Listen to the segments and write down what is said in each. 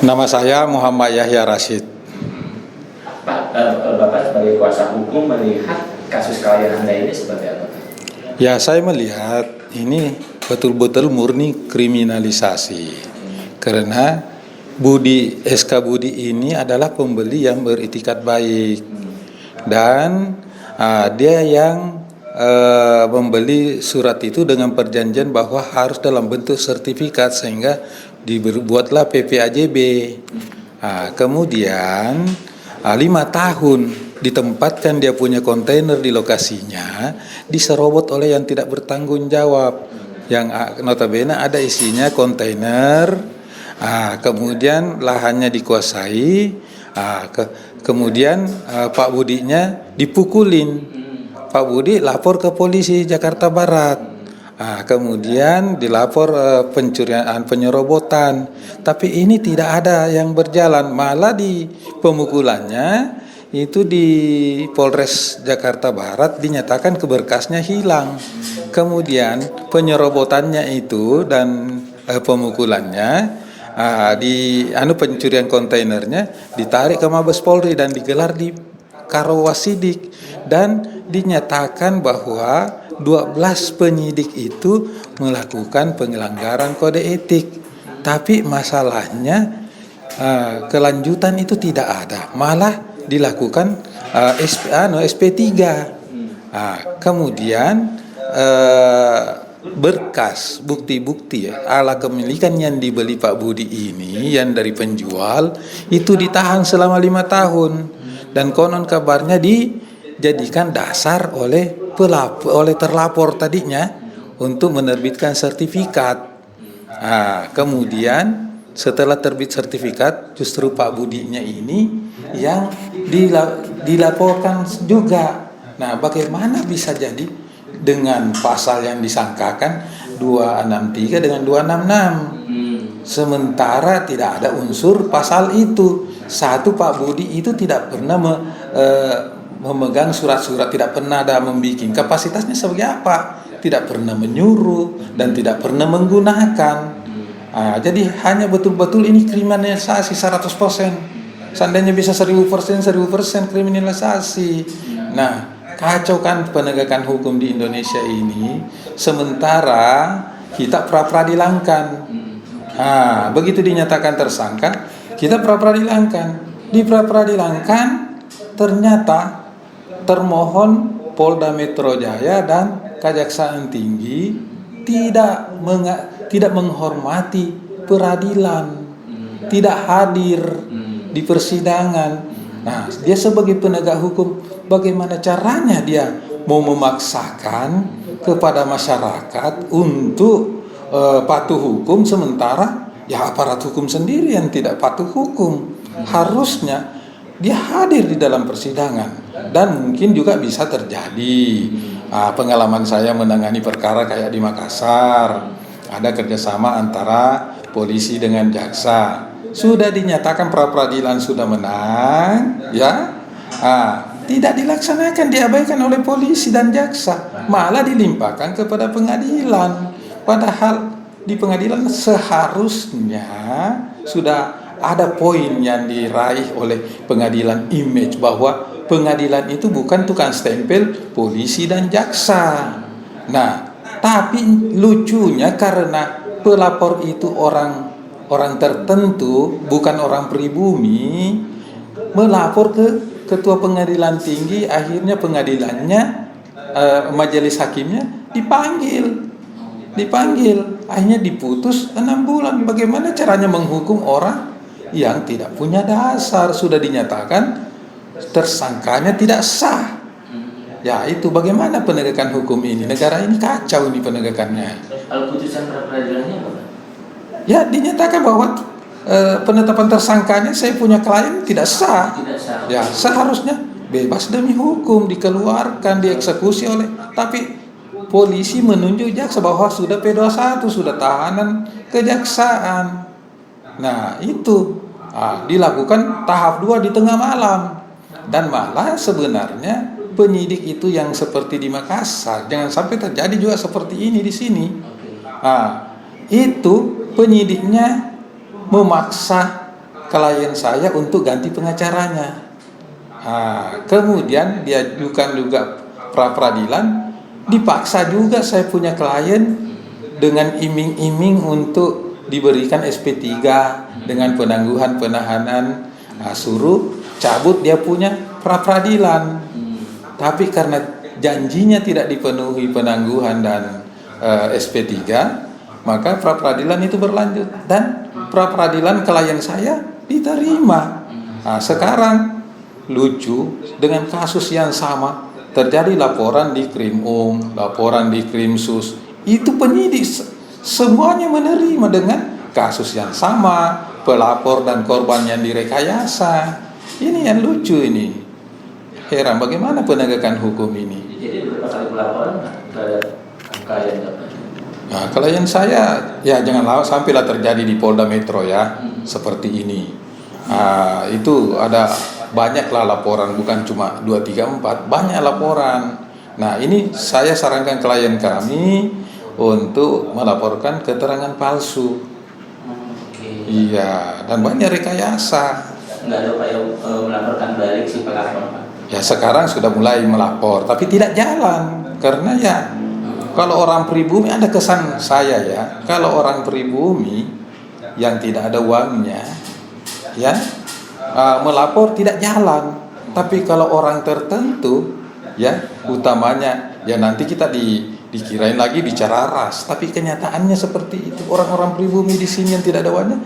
Nama saya Muhammad Yahya Rashid. Pak, Bapak sebagai kuasa hukum melihat kasus klien Anda ini seperti apa? Ya, saya melihat ini betul-betul murni kriminalisasi. Karena SK Budi ini adalah pembeli yang beritikat baik. Dan dia yang membeli surat itu dengan perjanjian bahwa harus dalam bentuk sertifikat, sehingga dibuatlah PPAJB. Kemudian 5 tahun ditempatkan dia punya kontainer di lokasinya, diserobot oleh yang tidak bertanggung jawab, yang notabene ada isinya kontainer. Kemudian lahannya dikuasai. Kemudian Pak Budinya dipukulin. Pak Budi lapor ke polisi Jakarta Barat. Kemudian dilapor pencurian, penyerobotan. Tapi ini tidak ada yang berjalan, malah di pemukulannya itu di Polres Jakarta Barat dinyatakan berkasnya hilang. Kemudian penyerobotannya itu dan pemukulannya pencurian kontainernya ditarik ke Mabes Polri dan digelar di Karawasidik, dan dinyatakan bahwa 12 penyidik itu melakukan pelanggaran kode etik. Tapi masalahnya kelanjutan itu tidak ada, malah dilakukan SP3. Kemudian berkas bukti-bukti ala kepemilikan yang dibeli Pak Budi ini yang dari penjual itu ditahan selama 5 tahun, dan konon kabarnya dijadikan dasar oleh terlapor tadinya untuk menerbitkan sertifikat. Kemudian setelah terbit sertifikat, justru Pak Budinya ini yang dilaporkan juga. Nah, bagaimana bisa jadi dengan pasal yang disangkakan 263 dengan 266, sementara tidak ada unsur pasal itu. Satu, Pak Budi itu tidak pernah memegang surat-surat, tidak pernah ada membuat. Kapasitasnya sebagai apa? Tidak pernah menyuruh dan tidak pernah menggunakan. Jadi hanya betul-betul ini kriminalisasi 100%. Seandainya bisa 1000% kriminalisasi. Nah, kacau kan penegakan hukum di Indonesia ini, sementara kita pra-peradilankan. Begitu dinyatakan tersangka, kita pra-peradilankan. Di pra-peradilankan ternyata termohon Polda Metro Jaya dan Kejaksaan Tinggi tidak menghormati peradilan, tidak hadir di persidangan. Nah, dia sebagai penegak hukum, bagaimana caranya dia mau memaksakan kepada masyarakat untuk patuh hukum, sementara ya aparat hukum sendiri yang tidak patuh hukum. Harusnya dia hadir di dalam persidangan. Dan mungkin juga bisa terjadi pengalaman saya menangani perkara kayak di Makassar, ada kerjasama antara polisi dengan jaksa. Sudah dinyatakan pra-peradilan sudah menang, ya, tidak dilaksanakan, diabaikan oleh polisi dan jaksa, malah dilimpahkan kepada pengadilan. Padahal di pengadilan seharusnya sudah ada poin yang diraih oleh pengadilan, image bahwa pengadilan itu bukan tukang stempel polisi dan jaksa. Nah, tapi lucunya karena pelapor itu orang tertentu, bukan orang pribumi, melapor ke ketua pengadilan tinggi, akhirnya pengadilannya, majelis hakimnya dipanggil, akhirnya diputus 6 bulan. Bagaimana caranya menghukum orang yang tidak punya dasar? Sudah dinyatakan tersangkanya tidak sah. Ya, itu bagaimana penegakan hukum ini? Negara ini kacau ini penegakannya. Kalau putusan pra-peradilannya apa? Ya, dinyatakan bahwa penetapan tersangkanya, saya punya klien tidak sah. Ya, seharusnya bebas demi hukum, dikeluarkan, dieksekusi oleh, tapi polisi menunjuk jaksa bahwa sudah P21, sudah tahanan kejaksaan. Nah, itu dilakukan tahap 2 di tengah malam. Dan malah sebenarnya penyidik itu yang seperti di Makassar, jangan sampai terjadi juga seperti ini di sini. Itu penyidiknya memaksa klien saya untuk ganti pengacaranya. Kemudian dia ajukan juga pra peradilan, dipaksa juga saya punya klien dengan iming-iming untuk diberikan SP3 dengan penangguhan penahanan, suruh cabut dia punya pra peradilan. Tapi karena janjinya tidak dipenuhi penangguhan dan SP3, maka pra peradilan itu berlanjut dan pra peradilan klien saya diterima. Sekarang lucu, dengan kasus yang sama terjadi laporan di Krimum, laporan di Krimsus, itu penyidik semuanya menerima dengan kasus yang sama, pelapor dan korban yang direkayasa. Ini yang lucu ini. Heran bagaimana penegakan hukum ini. Jadi berapa kali pelaporan terhadap klien Bapak? Nah, klien saya ya jangan sampailah terjadi di Polda Metro ya, seperti ini. Itu ada banyaklah laporan, bukan cuma 2, 3, 4, banyak laporan. Nah, ini saya sarankan klien kami untuk melaporkan keterangan palsu. Iya, dan banyak rekayasa. Nggak ada upaya melaporkan balik si pelapor, Pak? Ya sekarang sudah mulai melapor, tapi tidak jalan. Karena ya, kalau orang pribumi, ada kesan saya ya, kalau orang pribumi yang tidak ada uangnya, ya melapor tidak jalan. Tapi kalau orang tertentu, ya utamanya, ya nanti kita dikirain lagi bicara ras. Tapi kenyataannya seperti itu. Orang-orang pribumi di sini yang tidak ada uangnya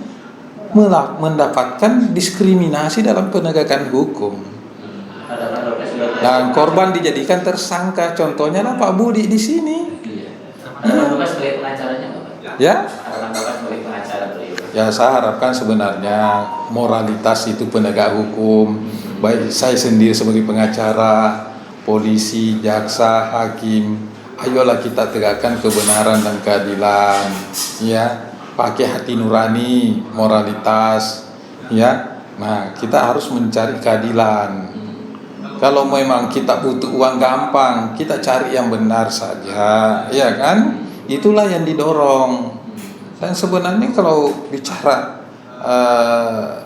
mendapatkan diskriminasi dalam penegakan hukum. Dan korban dijadikan tersangka. Contohnya lah Pak Budi di sini. Harapan Bapak sebagai pengacaranya, Bapak? Ya? Harapan Bapak sebagai pengacara beliau? Ya saya harapkan sebenarnya moralitas itu penegak hukum, baik saya sendiri sebagai pengacara, polisi, jaksa, hakim, ayolah kita tegakkan kebenaran dan keadilan, ya, pakai hati nurani, moralitas, ya. Nah, kita harus mencari keadilan. Kalau memang kita butuh uang gampang, kita cari yang benar saja, ya kan? Itulah yang didorong. Dan sebenarnya kalau bicara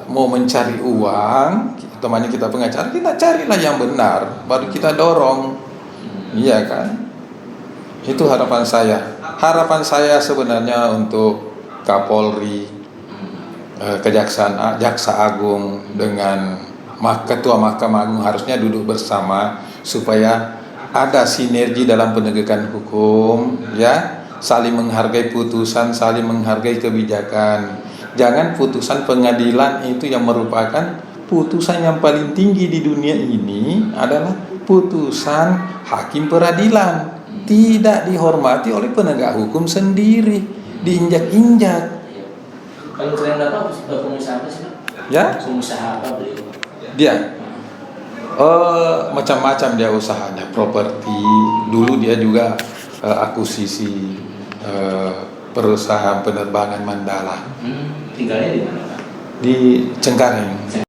mau mencari uang, temannya kita pengacara, kita carilah yang benar, baru kita dorong, iya kan? Itu harapan saya. Harapan saya sebenarnya untuk Kapolri, Jaksa Agung dengan Ketua Mahkamah Agung harusnya duduk bersama supaya ada sinergi dalam penegakan hukum, ya, saling menghargai putusan, saling menghargai kebijakan. Jangan putusan pengadilan itu yang merupakan putusan yang paling tinggi di dunia ini adalah putusan hakim peradilan, tidak dihormati oleh penegak hukum sendiri, diinjak-injak. Kalau kalian Bapak pengusaha apa sih, Pak? Ya? Pengusaha apa beliau? Dia macam-macam dia usahanya, properti. Dulu dia juga akuisisi perusahaan penerbangan Mandala. Tinggalnya di mana, Pak? Di Cengkareng.